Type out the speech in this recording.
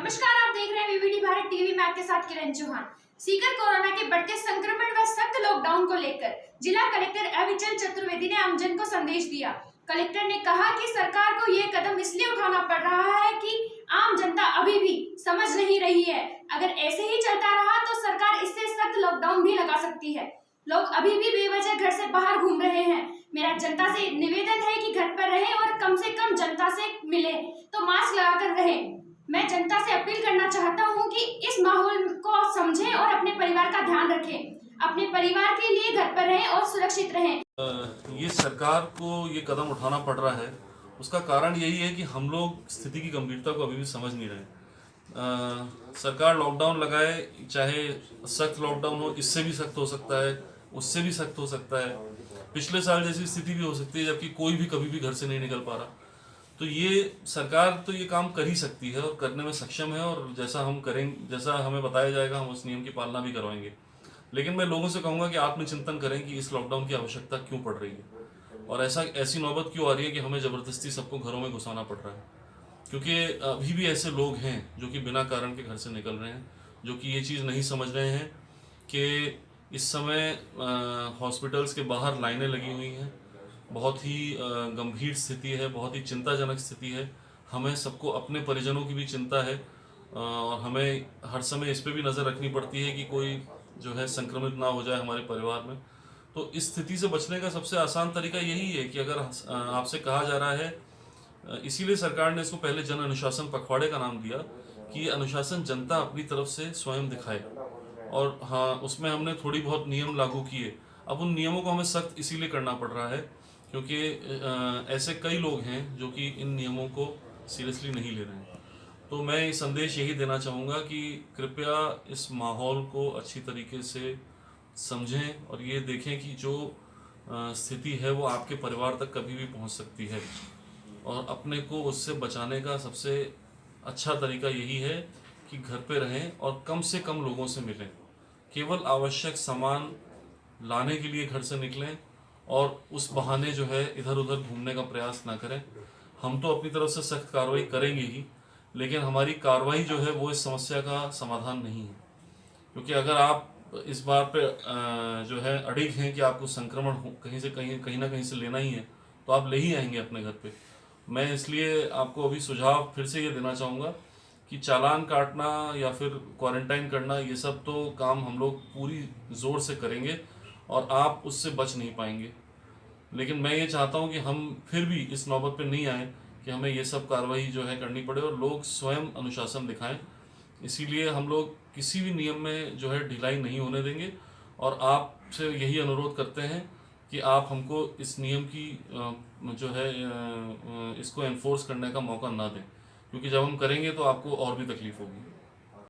नमस्कार, आप देख रहे हैं वीवीडी भारत टीवी। मैं आपके साथ किरण चौहान। सीकर कोरोना के बढ़ते संक्रमण व सख्त लॉकडाउन को लेकर जिला कलेक्टर अविचल चतुर्वेदी ने आमजन को संदेश दिया। कलेक्टर ने कहा कि सरकार को ये कदम इसलिए उठाना पड़ रहा है कि आम जनता अभी भी समझ नहीं रही है। अगर ऐसे ही चलता रहा तो सरकार इससे सख्त लॉकडाउन भी लगा सकती है। लोग अभी भी बेवजह घर से बाहर घूम रहे हैं। मेरा जनता से निवेदन है कि घर पर रहें और कम से कम जनता से मिले तो मास्क लगाकर रहें। मैं जनता से अपील करना चाहता हूं कि इस माहौल को समझें और अपने परिवार का ध्यान रखें। अपने परिवार के लिए घर पर रहें और सुरक्षित रहें। ये सरकार को ये कदम उठाना पड़ रहा है, उसका कारण यही है कि हम लोग स्थिति की गंभीरता को अभी भी समझ नहीं रहे। सरकार लॉकडाउन लगाए, चाहे सख्त लॉकडाउन हो, इससे भी सख्त हो सकता है, उससे भी सख्त हो सकता है, पिछले साल जैसी स्थिति भी हो सकती है जबकि कोई भी कभी भी घर से नहीं निकल पा रहा। तो ये सरकार तो ये काम कर ही सकती है और करने में सक्षम है, और जैसा हम करेंगे, जैसा हमें बताया जाएगा, हम उस नियम की पालना भी करवाएंगे। लेकिन मैं लोगों से कहूँगा कि आत्मचिंतन करें कि इस लॉकडाउन की आवश्यकता क्यों पड़ रही है और ऐसी नौबत क्यों आ रही है कि हमें ज़बरदस्ती सबको घरों में घुसाना पड़ रहा है। क्योंकि अभी भी ऐसे लोग हैं जो कि बिना कारण के घर से निकल रहे हैं, जो कि ये चीज़ नहीं समझ रहे हैं कि इस समय हॉस्पिटल्स के बाहर लाइनें लगी हुई हैं। बहुत ही गंभीर स्थिति है, बहुत ही चिंताजनक स्थिति है। हमें सबको अपने परिजनों की भी चिंता है और हमें हर समय इस पे भी नज़र रखनी पड़ती है कि कोई जो है संक्रमित ना हो जाए हमारे परिवार में। तो इस स्थिति से बचने का सबसे आसान तरीका यही है कि अगर आपसे कहा जा रहा है, इसीलिए सरकार ने इसको पहले जन अनुशासन पखवाड़े का नाम दिया कि ये अनुशासन जनता अपनी तरफ से स्वयं दिखाए। और हाँ, उसमें हमने थोड़ी बहुत नियम लागू किए। अब उन नियमों को हमें सख्त इसीलिए करना पड़ रहा है क्योंकि ऐसे कई लोग हैं जो कि इन नियमों को सीरियसली नहीं ले रहे हैं। तो मैं ये संदेश यही देना चाहूँगा कि कृपया इस माहौल को अच्छी तरीके से समझें और ये देखें कि जो स्थिति है वो आपके परिवार तक कभी भी पहुंच सकती है, और अपने को उससे बचाने का सबसे अच्छा तरीका यही है कि घर पे रहें और कम से कम लोगों से मिलें। केवल आवश्यक सामान लाने के लिए घर से निकलें और उस बहाने जो है इधर उधर घूमने का प्रयास ना करें। हम तो अपनी तरफ से सख्त कार्रवाई करेंगे ही, लेकिन हमारी कार्रवाई जो है वो इस समस्या का समाधान नहीं है। क्योंकि अगर आप इस बात पे जो है अड़िग हैं कि आपको संक्रमण कहीं से कहीं ना कहीं से लेना ही है, तो आप ले ही आएंगे अपने घर पे। मैं इसलिए आपको अभी सुझाव फिर से ये देना चाहूँगा कि चालान काटना या फिर क्वारंटाइन करना, ये सब तो काम हम लोग पूरी ज़ोर से करेंगे और आप उससे बच नहीं पाएंगे। लेकिन मैं ये चाहता हूँ कि हम फिर भी इस नौबत पे नहीं आए कि हमें ये सब कार्रवाई जो है करनी पड़े और लोग स्वयं अनुशासन दिखाएं। इसीलिए हम लोग किसी भी नियम में जो है ढिलाई नहीं होने देंगे और आपसे यही अनुरोध करते हैं कि आप हमको इस नियम की जो है इसको एनफोर्स करने का मौका ना दें, क्योंकि जब हम करेंगे तो आपको और भी तकलीफ होगी।